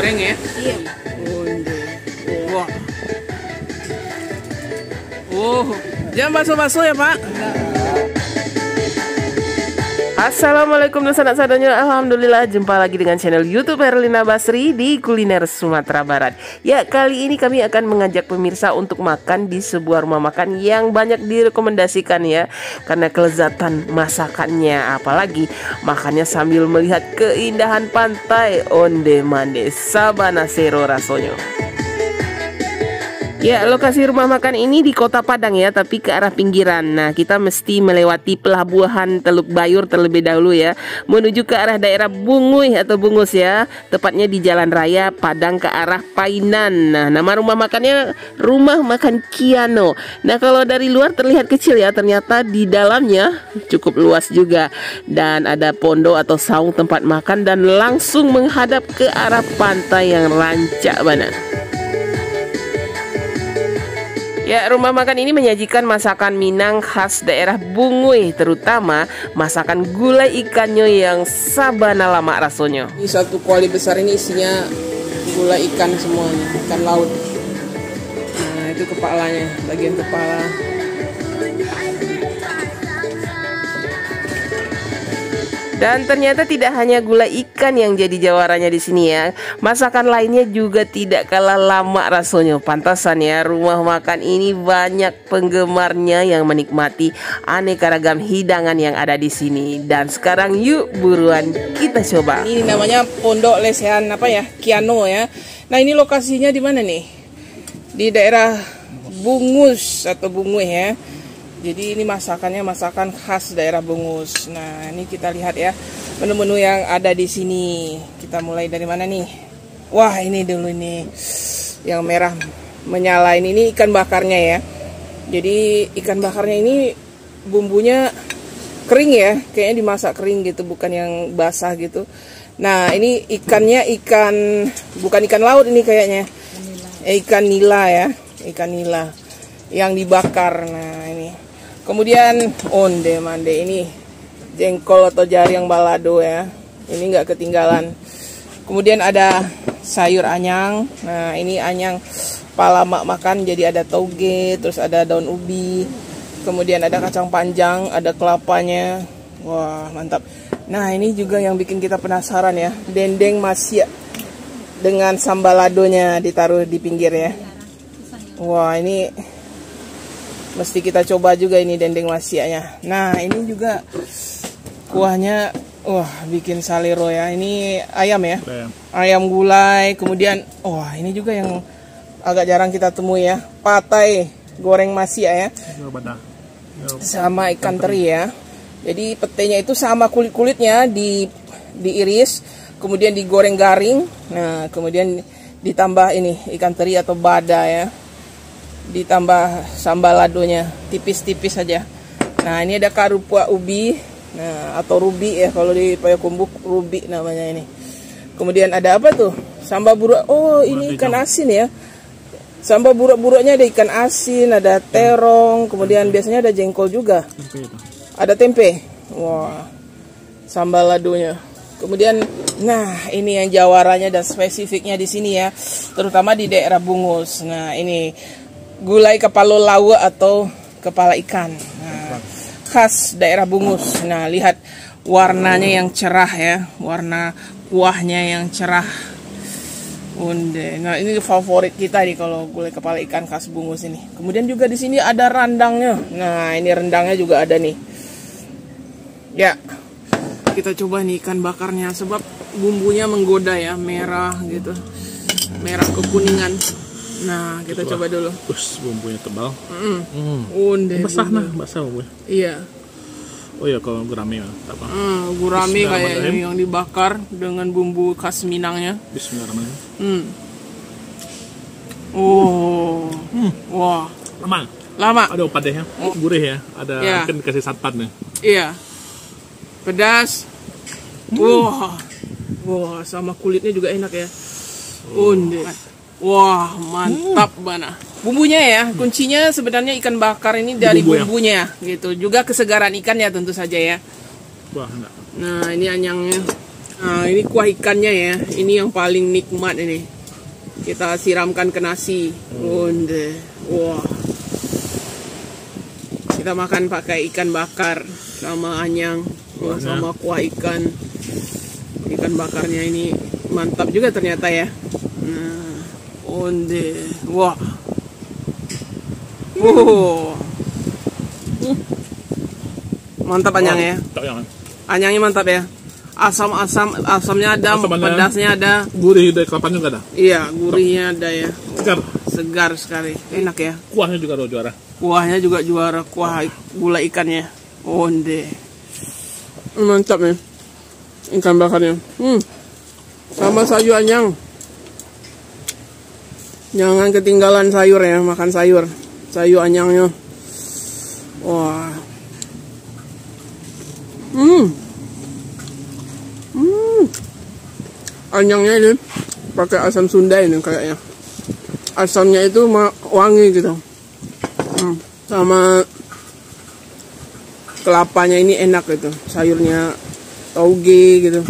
digoreng ya? Iya. Wah. Oh, jangan basuh-basuh ya Pak. Assalamualaikum dan sanak sadanya. Alhamdulillah, jumpa lagi dengan channel YouTube Herlina Basri di Kuliner Sumatera Barat. Ya, kali ini kami akan mengajak pemirsa untuk makan di sebuah rumah makan yang banyak direkomendasikan ya, karena kelezatan masakannya, apalagi makannya sambil melihat keindahan pantai Onde Mande Sabana Sero Rasonyo. Ya, lokasi rumah makan ini di Kota Padang ya, tapi ke arah pinggiran. Nah, kita mesti melewati pelabuhan Teluk Bayur terlebih dahulu ya, menuju ke arah daerah Bunguy atau Bungus ya, tepatnya di Jalan Raya Padang ke arah Painan. Nah, nama rumah makannya Rumah Makan Kiano. Nah, kalau dari luar terlihat kecil ya, ternyata di dalamnya cukup luas juga. Dan ada pondok atau saung tempat makan dan langsung menghadap ke arah pantai yang rancak banget. Ya, rumah makan ini menyajikan masakan Minang khas daerah Bunguy, terutama masakan gulai ikannya yang sabana lama rasanya. Ini satu kuali besar ini isinya gulai ikan semuanya, ikan laut. Nah, itu kepalanya, bagian kepala. Dan ternyata tidak hanya gulai ikan yang jadi jawarannya di sini ya. Masakan lainnya juga tidak kalah lama rasanya. Pantasan ya, rumah makan ini banyak penggemarnya yang menikmati aneka ragam hidangan yang ada di sini. Dan sekarang yuk buruan kita coba. Ini namanya Pondok Lesehan Kiano ya. Nah, ini lokasinya di mana nih? Di daerah Bungus atau Bunguy ya. Jadi ini masakannya masakan khas daerah Bungus. Nah, ini kita lihat ya menu-menu yang ada di sini. Kita mulai dari mana nih? Wah, ini dulu nih yang merah menyala ini ikan bakarnya ya. Jadi ikan bakarnya ini bumbunya kering ya, kayaknya dimasak kering gitu, bukan yang basah gitu. Nah, ini ikannya bukan ikan laut ini kayaknya. Ikan nila ya, ikan nila yang dibakar. Nah, ini. Kemudian onde mande ini jengkol atau jaring balado ya, ini nggak ketinggalan. Kemudian ada sayur anyang. Nah, ini anyang pala mak makan, jadi ada toge, terus ada daun ubi, kemudian ada kacang panjang, ada kelapanya. Wah, mantap. Nah, ini juga yang bikin kita penasaran ya, dendeng masia dengan sambaladonya ditaruh di pinggir ya. Wah, ini mesti kita coba juga ini dendeng masianya. Nah, ini juga kuahnya, wah, bikin salero ya. Ini ayam ya, ayam gulai. Kemudian, wah, ini juga yang agak jarang kita temui ya, patai goreng masia ya, sama ikan teri ya. Jadi petenya itu sama kulit-kulitnya diiris, kemudian digoreng garing. Nah, kemudian ditambah ini ikan teri atau bada ya, ditambah sambal ladonya tipis-tipis saja. Nah, ini ada karupua ubi, nah, atau rubi ya, kalau di Payakumbuh rubi namanya ini. Kemudian ada apa tuh? Sambal buruk. Oh, ini ikan asin ya. Sambal buruk-buruknya ada ikan asin, ada terong, kemudian biasanya ada jengkol juga. Ada tempe. Wah, sambal ladonya. Kemudian, nah, ini yang jawarannya dan spesifiknya di sini ya, terutama di daerah Bungus. Nah, ini gulai kepala lawa atau kepala ikan, nah, khas daerah Bungus. Nah, lihat warnanya yang cerah ya, warna kuahnya yang cerah. Nah, ini favorit kita nih kalau gulai kepala ikan khas Bungus ini. Kemudian juga di sini ada rendangnya. Nah, ini rendangnya juga ada nih. Ya, kita coba nih ikan bakarnya, sebab bumbunya menggoda ya, merah gitu, merah kekuningan. Nah, kita coba dulu. Bumbunya tebal. Basah basah bumbunya. Iya. Oh iya, kalau gurame apa? Gurame kayak yang dibakar dengan bumbu khas Minangnya. Bismillahirrahmanirrahim. Wah. Lama. Ada padanya. Gurih ya. Ada mungkin dikasih santan ya. Iya. Pedas. Wah, sama kulitnya juga enak ya. Wah, mantap bana. Bumbunya ya, kuncinya sebenarnya ikan bakar ini dari bumbunya gitu. Juga kesegaran ikannya tentu saja ya. Wah, enggak. Nah, ini anyangnya. Nah, ini kuah ikannya ya. Ini yang paling nikmat ini. Kita siramkan ke nasi. Onde. Wah. Kita makan pakai ikan bakar sama anyang. Wah, sama kuah ikan. Ikan bakarnya ini mantap juga ternyata ya. Nah, onde. Wah. Oh. Mantap anyang ya. Anyangnya mantap ya. Asamnya ada, pedasnya ada. Gurih dari kelapanya juga ada. Iya, gurihnya ada ya. Segar. Segar sekali. Enak ya. Kuahnya juga juara. Kuahnya juga juara. Kuah gula ikannya. Onde. Mantap ya. Ikan bakarnya. Sama sayur anyang. Jangan ketinggalan sayur ya. Makan sayur. Sayur anyangnya. Wah. Anyangnya ini pakai asam Sunda ini kayaknya. Asamnya itu wangi gitu. Sama kelapanya ini enak gitu. Sayurnya tauge gitu.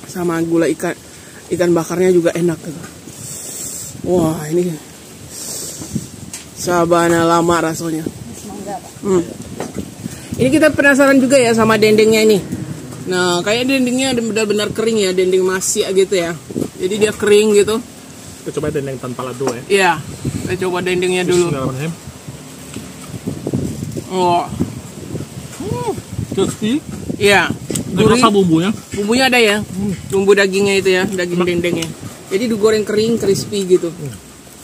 Sama gula ikan bakarnya juga enak gitu. Wah, ini sabana lama rasanya. Ini kita penasaran juga ya sama dendengnya ini. Nah, kayak dendengnya benar-benar kering ya, dendeng masih gitu ya. Jadi dia kering gitu. Kita coba dendeng tanpa lado ya. Iya, kita coba dendengnya dulu. Oh, crispy. Iya. Gurih. Rasa bumbunya. Bumbunya ada ya. Bumbu dagingnya itu ya, daging dendengnya. Jadi digoreng kering, crispy gitu.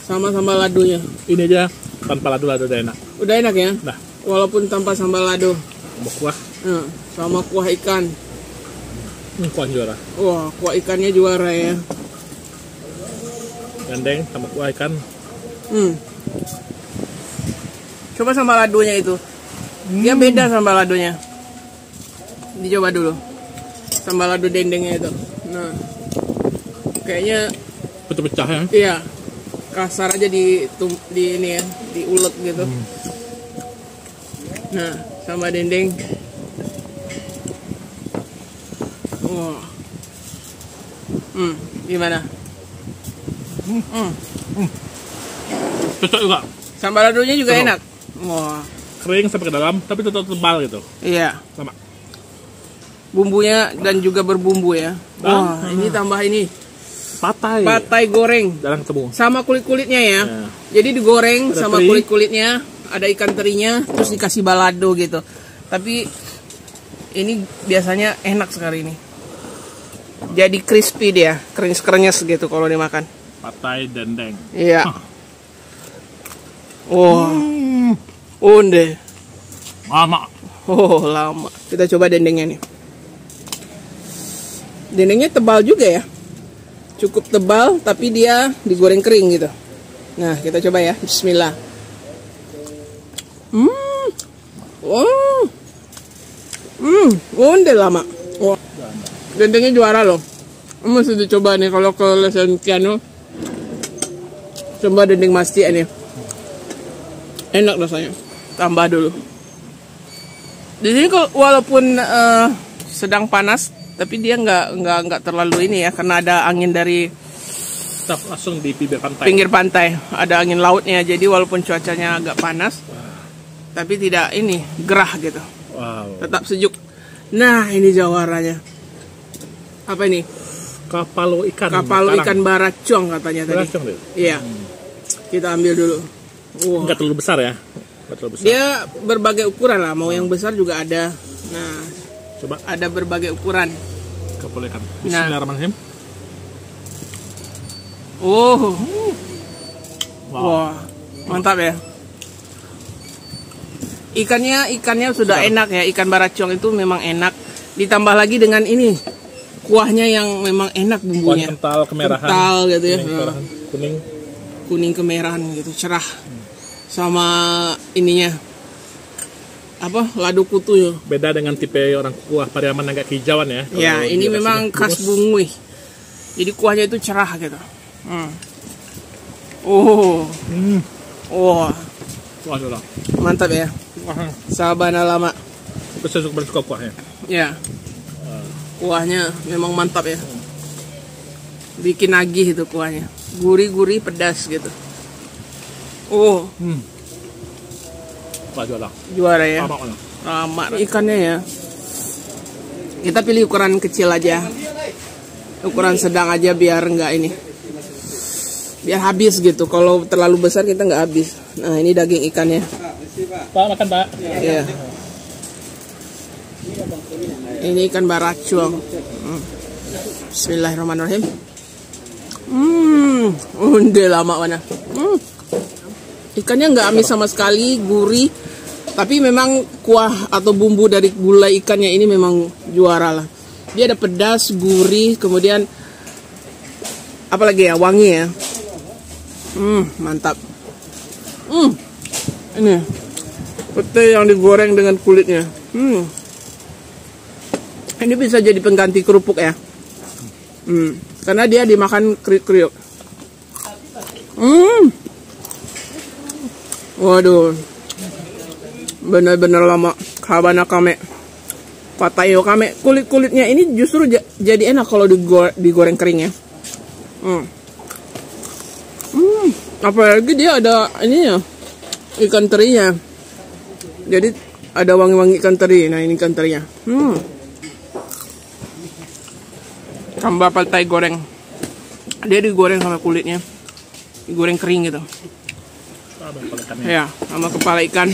Sama sambal ladonya. Ini aja tanpa lado udah enak. Udah enak ya? Nah. Walaupun tanpa sambal lado. Sama kuah. Sama kuah ikan. Kuah juara. Wah, kuah ikannya juara ya. Dendeng sama kuah ikan. Coba sambal ladonya itu. Dia beda sambal ladonya. Dicoba dulu. Sambal lado dendengnya itu. Nah. Kayaknya pecah-pecah ya. Iya. Kasar aja di ini ya, diulek gitu. Nah, sama dendeng. Wah. Gimana? Cocok juga. Sambal ladonya juga enak. Wah. Kering sampai ke dalam, tapi tetap tebal gitu. Iya. Sama. Bumbunya dan juga berbumbu ya. Wah, ini tambah ini. Patai goreng. Jarang ketemu. Sama kulit-kulitnya ya. Jadi digoreng ada sama kulit-kulitnya, ada ikan terinya, terus dikasih balado gitu. Tapi ini biasanya enak sekali ini. Jadi crispy dia, krenyes-krenyes gitu kalau dimakan. Patai dendeng. Iya. Wah. Onde. Lama. Oh, lama. Kita coba dendengnya nih. Dendengnya tebal juga ya. Cukup tebal, tapi dia digoreng kering gitu. Nah, kita coba ya. Bismillah. Wow. Onde lama. Wah. Dendengnya juara loh. Mesti dicoba nih kalau ke Lesen Kiano. Coba dendeng masti ini. Enak rasanya. Tambah dulu. Di sini walaupun sedang panas, tapi dia nggak terlalu ini ya, karena ada angin dari langsung di pinggir pantai. Ada angin lautnya, jadi walaupun cuacanya agak panas, tapi tidak ini gerah gitu. Wow. Tetap sejuk. Nah, ini jawarannya. Apa ini? Kapalo ikan. Kapalo ikan baracong katanya tadi. Baracong deh. Iya. Kita ambil dulu. Wow. Enggak terlalu besar ya. Dia berbagai ukuran lah, mau yang besar juga ada. Nah, coba ada berbagai ukuran. Kapalo ikan. Bismillahirrahmanirrahim. Oh. Wow. Wah, mantap ya. Ikannya sudah enak ya. Ikan baracong itu memang enak. Ditambah lagi dengan ini kuahnya yang memang enak bumbunya. Kental kemerahan. Kental gitu ya. Kuning kemerahan gitu, cerah. Sama ininya apa? Lado kutu ya. Beda dengan tipe orang kuah Pariaman agak hijauan ya. Ya, ini memang khas Bunguy. Jadi kuahnya itu cerah gitu. Oh. Wah. Wah, mantap ya. Sabana lama. Saya suka kuahnya. Ya. Kuahnya memang mantap ya. Bikin nagih itu kuahnya. Gurih-gurih pedas gitu. Oh. Wah, Juara ya. Lama ikannya ya. Kita pilih ukuran kecil aja. Ukuran sedang aja biar nggak ini. Biar habis gitu. Kalau terlalu besar kita nggak habis. Nah, ini daging ikannya. Pak, makan, Pak. Iya. Ini ikan baracuang. Bismillahirrahmanirrahim. Udah lama mana. Ikannya nggak amis sama sekali, gurih. Tapi memang kuah atau bumbu dari gulai ikannya ini memang juara lah. Dia ada pedas, gurih, kemudian apalagi ya, wangi ya. Mantap. Ini pete yang digoreng dengan kulitnya. Ini bisa jadi pengganti kerupuk ya. Karena dia dimakan kriuk-kriuk. Waduh. Benar-benar lama. Kabana kame. Patayo kame. Kulit-kulitnya ini justru jadi enak kalau digoreng kering ya. Apalagi dia ada ini ya. Ikan terinya. Jadi ada wangi-wangi ikan teri. Nah, ini ikan terinya. Tambah patai goreng. Dia digoreng sama kulitnya. Digoreng kering gitu. Ya, sama kepala ikan.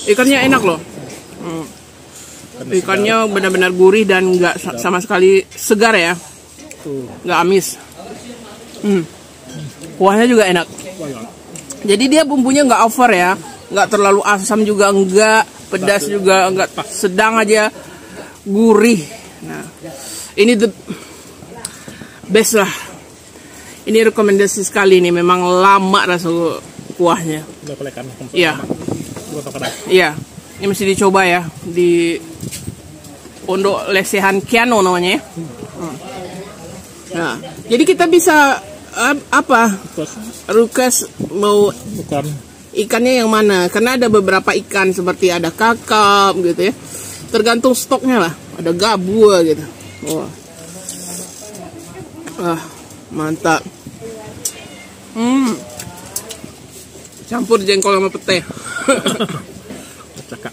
Ikannya enak loh. Ikannya benar-benar gurih dan nggak sama sekali segar ya. Nggak amis. Kuahnya juga enak. Jadi dia bumbunya nggak over ya. Nggak terlalu asam juga enggak. Pedas juga enggak. Sedang aja. Gurih. Nah, ini the best lah. Ini rekomendasi sekali nih. Memang lama rasa kuahnya. Iya. Iya. Ini mesti dicoba ya. Di Pondok Lesehan Kiano namanya ya. Nah, jadi kita bisa apa? Request mau ikannya yang mana? Karena ada beberapa ikan seperti ada kakap gitu ya. Tergantung stoknya lah. Ada gabua gitu. Wah. Mantap. Campur jengkol sama pete.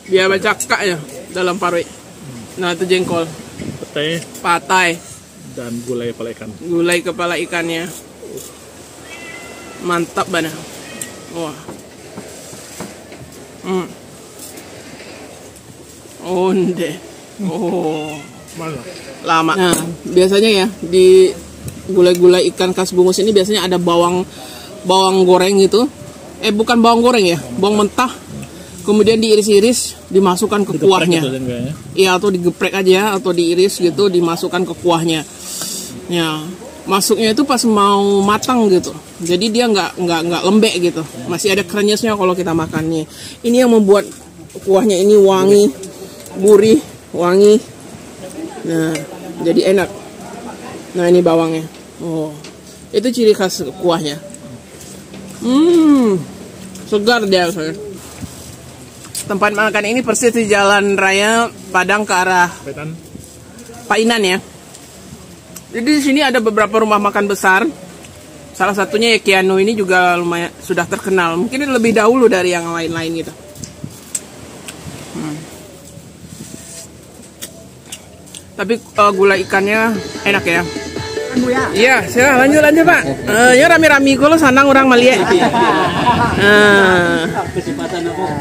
Biar bacakak ya dalam parwe. Nah, itu jengkol. Pete. Patai. Dan gulai kepala ikan. Gulai kepala ikannya. Mantap banget. Wah. Onde. Oh. Lama. Nah, biasanya ya di gulai-gulai ikan khas Bungus ini biasanya ada bawang goreng gitu. Bukan bawang goreng ya, bawang mentah. Kemudian diiris-iris, dimasukkan ke kuahnya. Iya, atau digeprek aja atau diiris gitu, dimasukkan ke kuahnya. Ya, masuknya itu pas mau matang gitu. Jadi dia nggak lembek gitu. Masih ada krenyesnya kalau kita makannya. Ini yang membuat kuahnya ini wangi, gurih, wangi. Nah, jadi enak. Nah, ini bawangnya. Oh, itu ciri khas kuahnya. Segar dia. Tempat makan ini persis di Jalan Raya Padang ke arah Painan ya. Jadi di sini ada beberapa rumah makan besar. Salah satunya ya Kiano ini juga lumayan sudah terkenal. Mungkin lebih dahulu dari yang lain-lain gitu. Tapi gulai ikannya enak ya. Iya, saya lanjut Pak. Ya rame-rame kalau sanang orang Malia.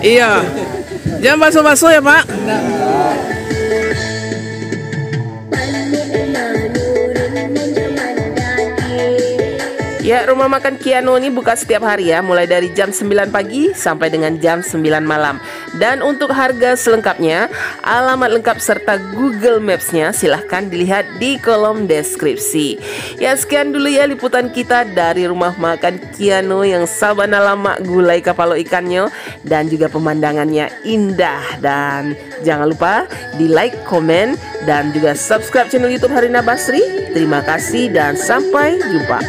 Iya. Jangan baso-baso ya Pak. Ya, rumah makan Kiano ini buka setiap hari ya, mulai dari jam 9 pagi sampai dengan jam 9 malam. Dan untuk harga selengkapnya, alamat lengkap serta Google Maps-nya silahkan dilihat di kolom deskripsi. Ya, sekian dulu ya liputan kita dari rumah makan Kiano yang sabana lama gulai kapalo ikannya dan juga pemandangannya indah. Dan jangan lupa di like, komen, dan juga subscribe channel YouTube Harina Basri. Terima kasih dan sampai jumpa.